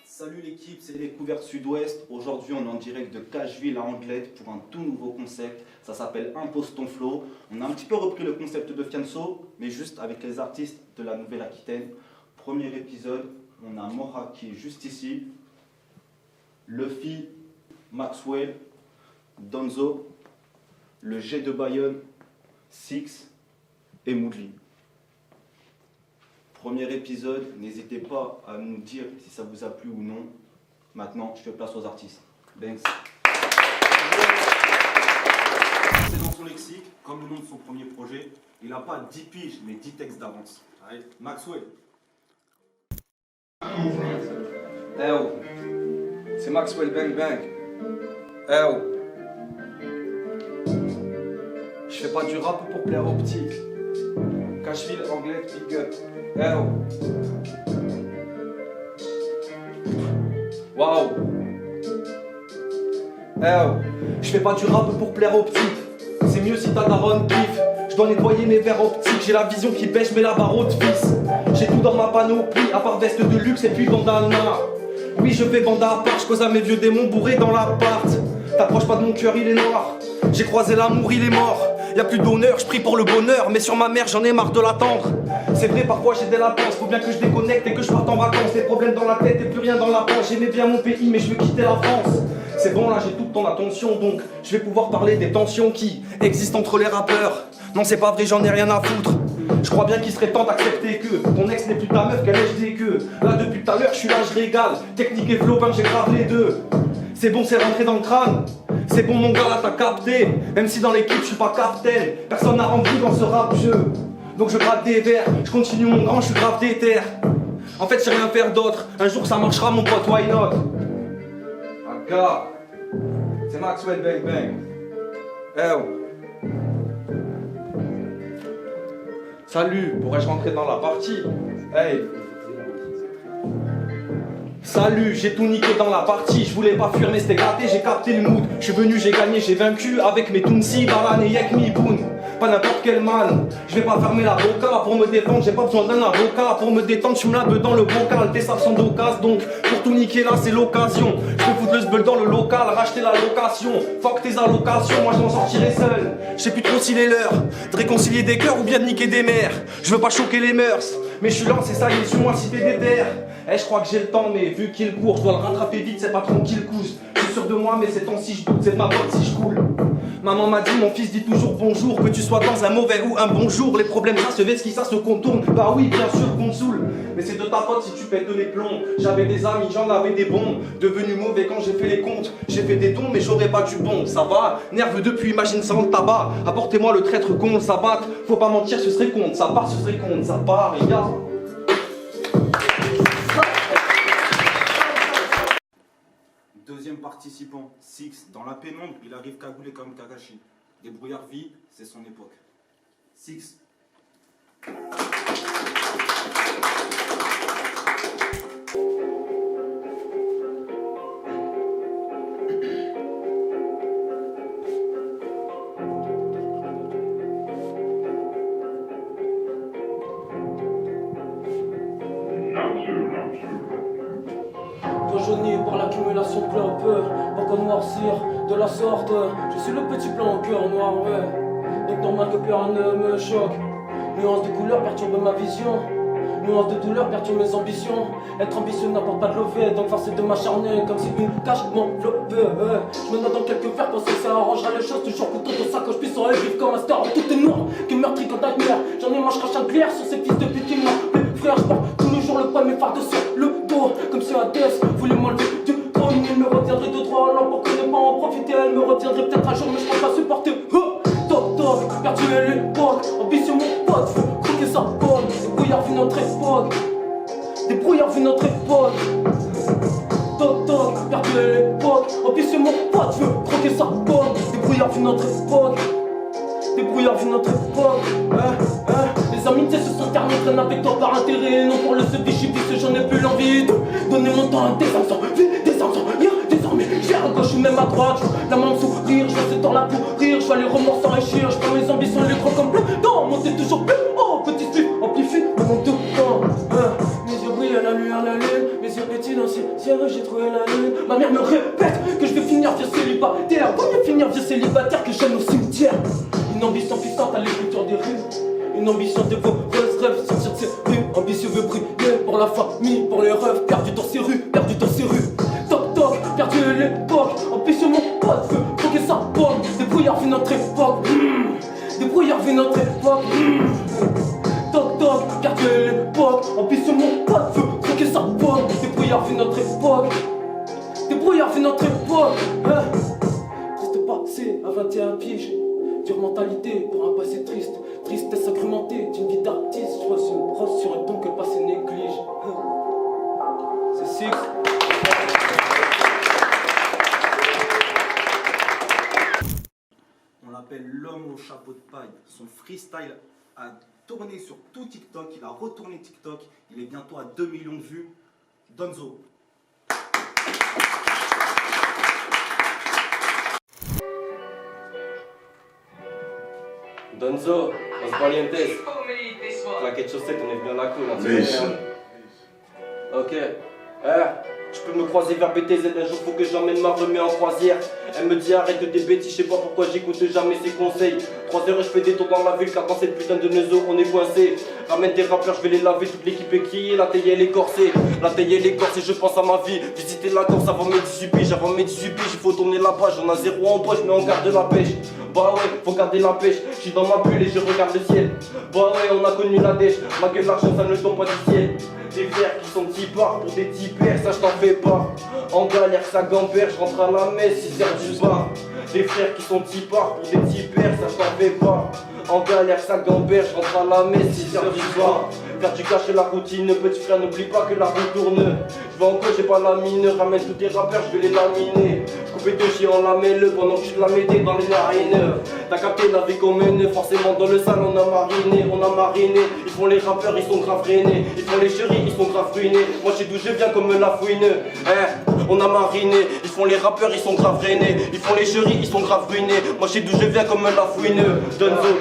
Salut l'équipe, c'est les Découvertes Sud-Ouest. Aujourd'hui, on est en direct de Cashville à Anglette pour un tout nouveau concept. Ça s'appelle Impose ton flow. On a un petit peu repris le concept de Fianso, mais juste avec les artistes de la Nouvelle-Aquitaine. Premier épisode, on a Mora qui est juste ici, Luffy, Maxwell, Donzo, le G de Bayonne, Six et Moodley. Premier épisode, n'hésitez pas à nous dire si ça vous a plu ou non. Maintenant, je fais place aux artistes. Banks. C'est dans son lexique, comme le nom de son premier projet. Il n'a pas 10 piges, mais 10 textes d'avance. Allez, Maxwell. Eh oh, c'est Maxwell Bang Bang. Eh oh. Je fais pas du rap pour plaire aux petits. Cashville, anglais, big up. Eh oh. Waouh. Eh oh. Je fais pas du rap pour plaire aux petites. C'est mieux si ta daronne kiffe. Je dois nettoyer mes verres optiques. J'ai la vision qui pêche mais la barre de fils. J'ai tout dans ma panoplie, à part veste de luxe et puis bandana. Oui, je fais bande à part, je cause à mes vieux démons bourrés dans l'appart. T'approches pas de mon cœur, il est noir. J'ai croisé l'amour, il est mort. Y'a plus d'honneur, je prie pour le bonheur, mais sur ma mère j'en ai marre de l'attendre. C'est vrai, parfois j'ai des latences, faut bien que je déconnecte et que je parte en vacances. Des problèmes dans la tête et plus rien dans la panse. J'aimais bien mon pays, mais je veux quitter la France. C'est bon, là j'ai toute ton attention, donc je vais pouvoir parler des tensions qui existent entre les rappeurs. Non, c'est pas vrai, j'en ai rien à foutre. Je crois bien qu'il serait temps d'accepter que ton ex n'est plus ta meuf, qu'elle lèche des queues. Là depuis tout à l'heure, je suis là, je régale. Technique et flow, ben j'ai grave les deux. C'est bon, c'est rentré dans le crâne. C'est bon mon gars, là t'as capté. Même si dans l'équipe je suis pas captain, personne n'a rempli dans ce rap jeu. Donc je gratte des verres, je continue mon grand, je suis grave déter. En fait, je sais rien faire d'autre. Un jour ça marchera mon pote, why not? Un gars, c'est Maxwell Bang Bang. Eh oh. Salut, pourrais-je rentrer dans la partie? Hey. Salut, j'ai tout niqué dans la partie. Je voulais pas fuir mais c'était gâté, j'ai capté le mood. Je suis venu, j'ai gagné, j'ai vaincu avec mes Tounsi, Balan et Yek Miboun. Pas n'importe quel man. Je vais pas fermer la boca pour me défendre. J'ai pas besoin d'un avocat pour me détendre. Je me la dans le bocal, tes sables sont d'occasion. Donc pour tout niquer là c'est l'occasion. Je peux foutre le sbeul dans le local, racheter la location. Fuck tes allocations, moi je m'en sortirai seul. Je sais plus trop s'il est l'heure de réconcilier des cœurs ou bien de niquer des mères. Je veux pas choquer les mœurs, mais je suis lancé, ça y est, suis-moi si t'es déter. Eh, je crois que j'ai le temps, mais vu qu'il court, je dois le rattraper vite, c'est pas trop qu'il couche. Je suis sûr de moi, mais c'est temps si je doute, c'est de ma faute si je coule. Maman m'a dit, mon fils dit toujours bonjour, que tu sois dans un mauvais ou un bon jour. Les problèmes ça se vesquent, ça se contourne. Bah oui, bien sûr qu'on me saoule, mais c'est de ta faute si tu pètes les plombs. J'avais des amis, j'en avais des bons. Devenu mauvais quand j'ai fait les comptes. J'ai fait des dons, mais j'aurais pas du bon. Ça va, nerveux depuis, imagine sans le tabac. Apportez-moi le traître con, ça batte. Faut pas mentir, ce serait con. Ça part, ce serait con. Ça part, les gars. Deuxième participant, Six. Dans la pénombre, il arrive cagoulé comme Kakashi. Débrouillard vie, c'est son époque. Six. Jauni par l'accumulation de plein peu, pas qu'on noircir de la sorte. Je suis le petit blanc au cœur noir, ouais. Donc normal que plus rien ne me choque. Nuance de couleur perturbe ma vision. Nuance de douleur perturbe mes ambitions. Être ambitieux n'apporte pas de lever, donc force est de m'acharner comme si une cache m'enveloppait. Je me noie dans quelques verres, pensez que ça arrangera les choses. Toujours content de ça que je puisse en vivre comme un star. Tout est noir, qui meurtrit quand t'as mère. J'en ai marre, je crache un clair sur ces fils de pute qui m'appellent. Frère, je porte tous les jours le poids, mes fardes sur le dos. Comme si Hades voulait m'enlever du trône. Il me reviendrait de droit à l'an pour que ne pas en profiter. Elle me reviendrait peut-être un jour, mais je pense pas supporter. Toc toc, perdu à l'époque. Ambitieux mon pote, faut croquer sa pomme. Des brouillards vu notre époque. Des brouillards vu notre époque. Toc toc, perdu à l'époque. Ambitieux mon pote, veux croquer sa pomme. Des brouillards vu notre époque. Des brouillards vu notre époque. Les amitiés se sont terminées, traînent avec toi par intérêt. Non pour le Vichy, puisque j'en ai plus l'envie de donner mon temps à des enfants. Des enfants, rien désormais. J'ai à gauche ou même à droite. La main me sourire, je sais dans la pourrir. Je vois les remords s'enrichir. Je prends mes ambitions, les gros comme bleu. Non, monter toujours plus haut. Petit flux, amplifie, le manque de temps. ciel, j'ai trouvé la lune. Ma mère me répète que je vais finir vieux célibataire. Vaut mieux finir vieux célibataire que j'aime au cimetière. Une ambition puissante à l'écriture des rues. Une ambition de vos rêves, sortir de ces rues. Ambitieux veut briller pour la famille, pour les rêves. Perdu dans ces rues, perdu dans ces rues. Toc toc, perdu l'époque. Ambitieux mon pote veut croquer sa pomme. Des brouillards vu notre époque. Des brouillards vu notre époque. Toc toc, perdu l'époque. Ambitieux mon pote veut croquer sa pomme. Des brouillards vu notre époque. Des brouillards vu notre époque. Triste passé à 21 piges. Dure mentalité pour un passé triste. Tristesse agrémentée d'une vie d'artiste. Je reçois une brosse sur un ton que le passé néglige. C'est Six. On l'appelle l'homme au chapeau de paille. Son freestyle a tourné sur tout TikTok. Il a retourné TikTok. Il est bientôt à 2 millions de vues. Donzo. Donzo, Los Valientes, claquette chaussette, on est venu à la cool, hein, ok. Tu peux me croiser vers BTZ, un jour faut que j'emmène ma remue en croisière. Elle me dit arrête de bêtises, je sais pas pourquoi j'écoute jamais ses conseils. 3 heures et je fais des tours dans la ville car dans cette putain de neuzo on est coincé. Ramène des rappeurs, je vais les laver, toute l'équipe est criée, la taille elle est corsée. La taille elle est corsée, je pense à ma vie. Visiter la Corse avant mes 18 piges, avant mes 18 piges, il faut tourner la page. On a 0 en poche mais on garde la pêche. Bah ouais, faut garder la pêche, je suis dans ma bulle et je regarde le ciel. Bah ouais, on a connu la dèche, ma gueule l'argent ça ne tombe pas du ciel. Des frères qui sont petits parts pour des petits pères, ça je t'en fais pas. En galère, ça gambère, je rentre à la messe, 6 heures du bar. Des frères qui sont petits parts pour des petits pères, ça je t'en fais pas. En galère, ça gambère, je rentre à la messe, 6 heures du soir. Faire du cash et la routine, petit frère, n'oublie pas que la roue tourne. Je vais en coach, j'ai pas la mine, ramène tous tes rappeurs, je vais les laminer. Je coupais deux chiens en lamelle pendant que je la mettais dans les narines. T'as capté la vie qu'on mène, forcément dans le sale on a mariné, on a mariné. Ils font les rappeurs, ils sont grave rainés. Ils font les chéris, ils sont grave ruinés. Moi je sais d'où je viens comme la fouine. On a mariné, ils font les rappeurs, ils sont grave rainés. Ils font les chéris, ils sont grave ruinés. Moi je sais d'où je viens comme la fouine. Donzo.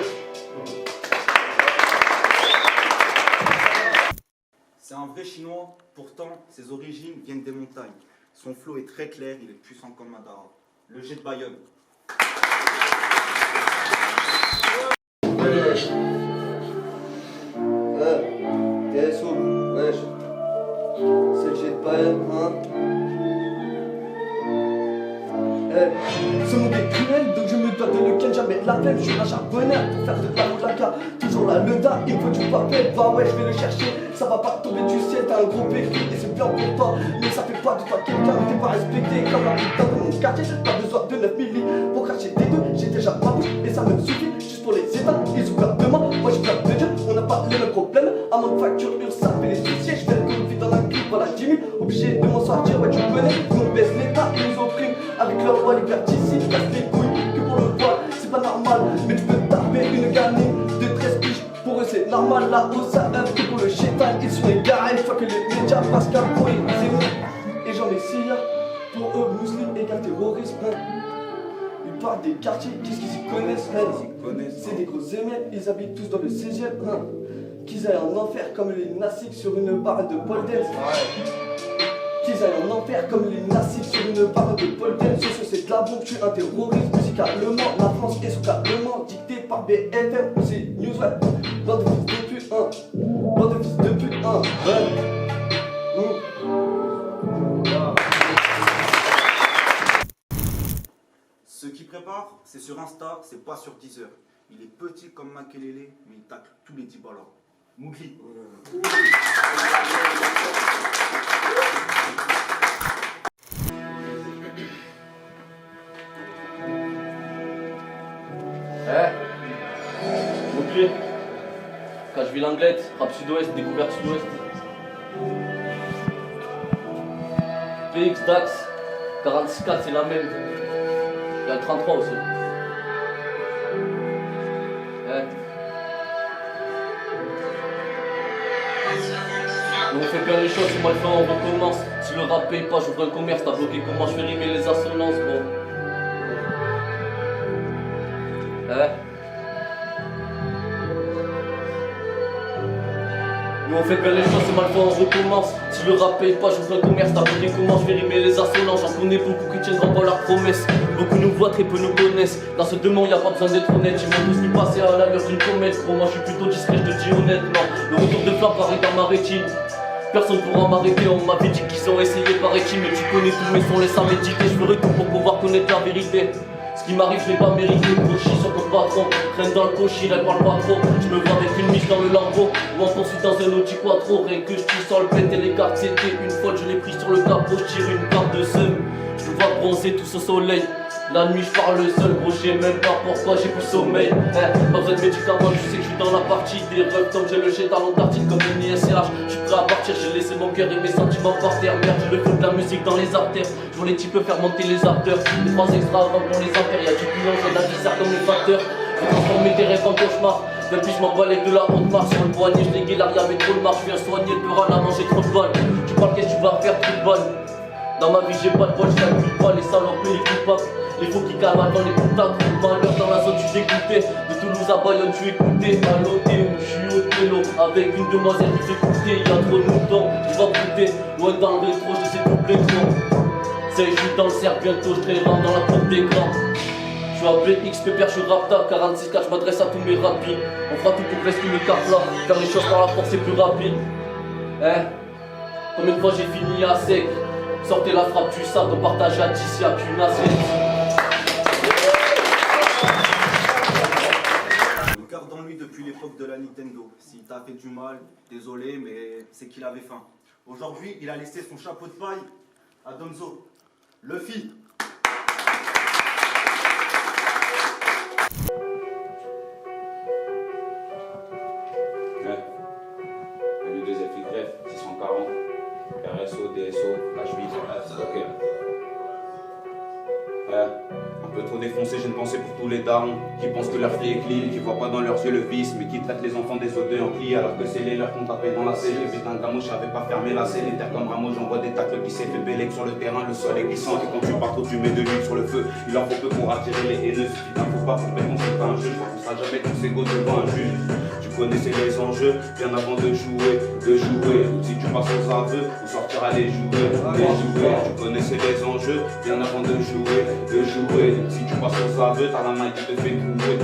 C'est un vrai chinois, pourtant ses origines viennent des montagnes. Son flow est très clair, il est puissant comme Madara. Le jet de Bayonne. Wesh. TSO, wesh. C'est le jet de Bayonne, hein. Ce monde est cruel, donc je me dois de le ken, jamais la flemme. Je suis un charbonneur pour faire de la moulaka. Toujours la leda, il faut du papel. Bah ouais, je vais le chercher, ça va pas tomber du ciel. T'as un gros péri et c'est bien pour toi. Mais ça fait pas de toi quelqu'un, t'es pas respecté comme la putain de mon quartier. Pas besoin de 9 milli pour cracher des deux. J'ai déjà ma bouche et ça me suffit. Juste pour les états, ils ont peur de moi. Moi j'ai peur de Dieu, on n'a pas les mêmes problèmes. À mon facture, ça fait les soucis. Je fais le coup dans la clip, voilà 10 000. Obligé de m'en sortir, ouais tu connais. On baisse l'état, ils nous oppriment. Avec leur voix liberticide, casse les couilles que pour le voile, c'est pas normal. Mais tu peux taper une gamine de 13 piges. Pour eux c'est normal, là-haut ça œuvre que pour le chétan. Ils sont égarés, une fois que les médias passent qu'un pour ils aiment. Et j'en ai 6 là, pour eux musulmans égale terrorisme. Ils parlent des quartiers, qu'est-ce qu'ils y connaissent, c'est des gros émettes, ils habitent tous dans le 16e. Qu'ils aillent en enfer comme les naziks sur une barre de pole dance. Qu'ils aillent en enfer comme les naziks sur une barre de pole dance. C'est de la bombe, je suis un terroriste musicalement. La France est sous calmement dictée par BFM ou c'est News Web. Bande de fils de pute, bande de fils de pute, Ce qui prépare, c'est sur Insta, c'est pas sur Deezer. Il est petit comme Makelele, mais il tacle tous les 10 ballons. Mougli. Mougli. Cashville Anglette, rap sud-ouest, découverte sud-ouest. PX Dax, 46-4 c'est la même. Il y a le 33 aussi. Nous on fait bien les choses, c'est mal fait, on recommence. Si le rap paye pas, j'ouvre un commerce, t'as bloqué comment je fais rimer les assonances, gros. Nous on fait bien les choses, c'est mal fait, on recommence. Si le rap paye pas, j'ouvre un commerce. T'as compris comment je vais rimer les assonances. J'en connais beaucoup qui tiendront pas leurs promesses. Beaucoup nous voient, très peu nous connaissent. Dans ce monde y'a pas besoin d'être honnête. Ils m'ont tous vu passer à l'allure d'une comète. Gros, moi je suis plutôt discret, je te dis honnêtement. Le retour de flamme paraît dans ma rétine. Personne pourra m'arrêter, on m'avait dit qu'ils ont essayé paraît-il. Mais tu connais tous mes sons, laisse à méditer. Je ferai tout pour pouvoir connaître la vérité. Ce qui m'arrive, je l'ai pas mérité. Cochis sur ton patron, traîne dans le cochis, elle parle pas trop. Je me vois avec une miche dans le lambeau ou en poursuite dans un Audi Quattro. Rien que je tire sans le pète et les cartes, c'était une folle. Je l'ai pris sur le capot, je tire une carte de seum. Je me vois bronzer tous au soleil. La nuit je parle seul, gros, je sais même pas pourquoi j'ai plus sommeil. Pas besoin de médicaments, je sais que je suis dans la partie des rêves comme j'ai le jet dans l'Antarctique comme une ISRH. Je suis prêt à partir, j'ai laissé mon cœur et mes sentiments par terre. Merde, je le fais de la musique dans les artères. Je vois les types faire monter les acteurs. Les trois extras avant qu'on les enterre. Y'a du pilon, j'ai l'adversaire comme les facteurs. Je vais transformer tes rêves en cauchemar. Même plus je m'emballe de la honte marche sur le poignet, je dégué l'arrière mais trop de marche. Je viens soigner le peur à la manger trop de balles. Tu parles qu'est-ce que tu vas faire, trop de balles. Dans ma vie j'ai pas de bol, je calcule pas les salopes et les coupables. Les faux qui cavalent dans les contacts. Malheur dans la zone tu t'écoutais. De Toulouse à Bayonne tu écoutais. À l'Odéo, je suis au télo. Avec une demoiselle qui fait coûter. Y'a trop de moutons, je vais brouter. Loin dans le rétro, je sais tout l'écran. C'est je suis dans le cercle, bientôt je rentre dans la cour d'écran. Je suis appelé XP, je suis rapta, 46K, je m'adresse à tous mes rapides. On fera tout pour rester le cap là, car les choses par la force c'est plus rapide. Hein? Combien de fois j'ai fini à sec? Sortez la frappe du sac, on partage à 10, y'a qu'une assiette. Le garde en lui depuis l'époque de la Nintendo. S'il t'a fait du mal, désolé, mais c'est qu'il avait faim. Aujourd'hui, il a laissé son chapeau de paille à Donzo. Luffy. L2FY, 640, RSO, DSO, H8, ok. Un peu trop défoncé, j'ai une pensée pour tous les darons qui pensent que leur fille est clean, qui voient pas dans leurs yeux le vice, mais qui traitent les enfants des odeurs en cli, alors que c'est les leurs qu'on tapait dans la selle. Les putains de gamos, j'avais pas fermé la selle, les terres comme Ramos, j'envoie des tacles qui s'est fait bélec sur le terrain, le sol est glissant, et quand tu pars trop, tu mets de l'huile sur le feu. Il en faut peu pour attirer les haineux, suffit d'un faux pas pour qu'on c'est pas un jeu, je crois qu'on sera jamais tous égaux devant un juge. Tu connaissais les enjeux, bien avant de jouer. Si tu passes aux aveux, on sortira les jouets. Tu connaissais les enjeux, bien avant de jouer. Si tu passes aux aveux, t'as la main qui te fait trouver. Tu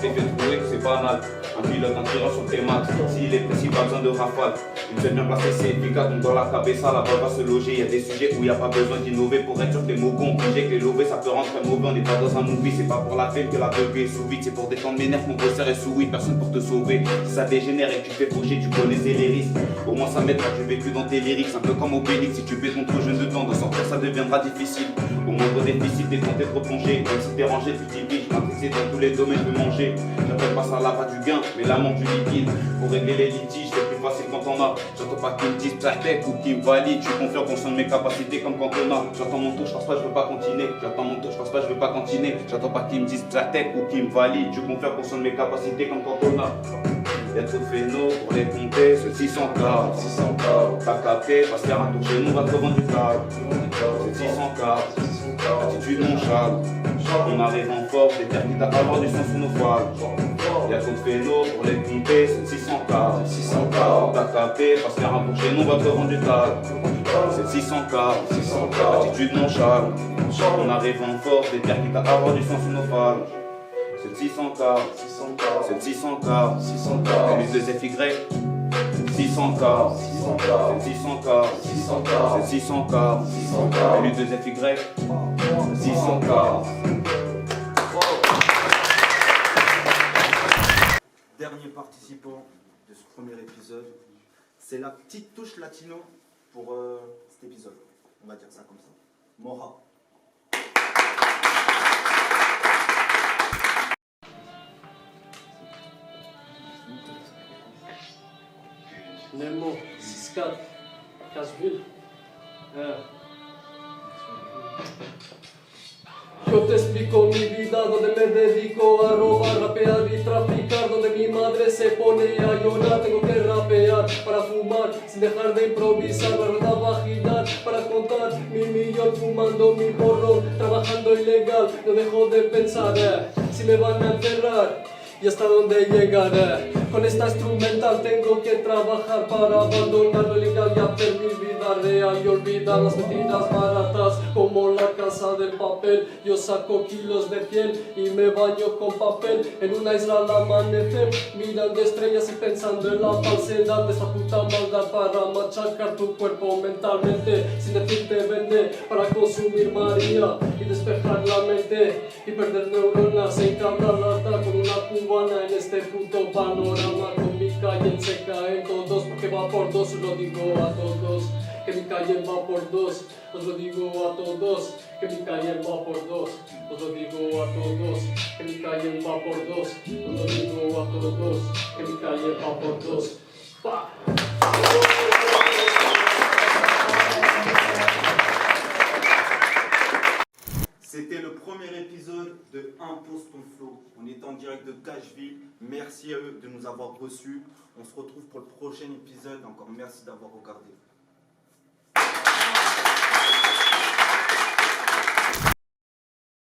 t'es fait trouver, c'est banal. Un pilote, un tireur sur tes max. S'il est précis, pas besoin de rafale. Une seule bien placée, c'est efficace. Donc dans la cabessa, la balle va se loger. Y'a des sujets où y'a pas besoin d'innover. Pour être sûr que les mots obligés, que les lovés, ça peut rendre très mauvais. On n'est pas dans un movie, c'est pas pour la fête que la bug est sous vide. C'est pour détendre mes nerfs, mon bosseur est sous weed. Personne pour te sauver. Si ça dégénère et que tu te fais faucher, tu connaissais les risques. Au moins ça m'aide, tu vécu dans tes lyrics. Un peu comme Obélix, si tu fais ton trop jeune de temps, de sortir ça deviendra difficile. Au moindre déficit, t'es tenté de replonger. Même si t'es rangé, tu t'y piges. Matrixé dans tous les domaines, je veux manger. J'appelle pas ça là pas du gain, mais la manque du liquide. Pour régler les litiges, c'est plus facile quand on a. J'entends pas qu'ils me disent tech ou qu'ils me valident. Je suis confiant qu'on sonne mes capacités comme quand on a. J'entends mon tour, je pense pas, je veux pas continuer. J'entends mon tour, je pense pas, je veux pas continuer. J'entends pas qu'ils me disent tech ou qu'ils me valident. Je suis confiant qu'on sonne mes capacités comme quand on a. Y'a trop de phéno pour les compter, c'est 600K. T'as capté, parce qu'il y a un tour chez nous, on va te rendre du câble. C'est 600K. Attitude nonchalante. On arrive en force, des terres qui tapent avoir du sang sous nos voiles. Y'a trop de phéno pour les compter, c'est 600K. T'as capté, parce qu'il y a un tour chez nous, on va te rendre du câble. C'est 600K. Attitude nonchalante. On arrive en force, des terres qui tapent avoir du sang sous nos voiles. C'est 600K. C'est 600K. C'est 600K. 600K. C'est 600K. C'est 600K. L2FY. 600K. Dernier participant de ce premier épisode, c'est la petite touche latino pour cet épisode. On va dire ça comme ça. Mora. Nemo, 6-4, Cashville. Yo te explico mi vida donde me dedico a robar, rapear y traficar, donde mi madre se pone a llorar. Tengo que rapear para fumar sin dejar de improvisar, la verdad va a girar para contar mi millón, fumando mi porro, trabajando ilegal. No dejo de pensar si me van a enterrar y hasta dónde llegaré. Con esta instrumental tengo que trabajar para abandonar lo ilegal y hacer mi vida real y olvidar las mentiras baratas como la casa del papel. Yo saco kilos de piel y me baño con papel en una isla al amanecer, mirando estrellas y pensando en la falsedad de esta puta maldad para machacar tu cuerpo mentalmente sin decirte vende para consumir María y despejar la mente y perder neuronas en cada lata con una cubana en este puto panorama. Con mi calle se caen todos porque va por dos, os lo digo a todos. Que mi calle va por dos, os lo digo a todos. Que mi calle va por dos, os lo digo a todos. Que mi calle va por dos, os lo digo a todos. Que mi calle va por dos. ¡Pa! C'était le premier épisode de Impose ton flow. On est en direct de Cashville. Merci à eux de nous avoir reçus. On se retrouve pour le prochain épisode. Encore merci d'avoir regardé.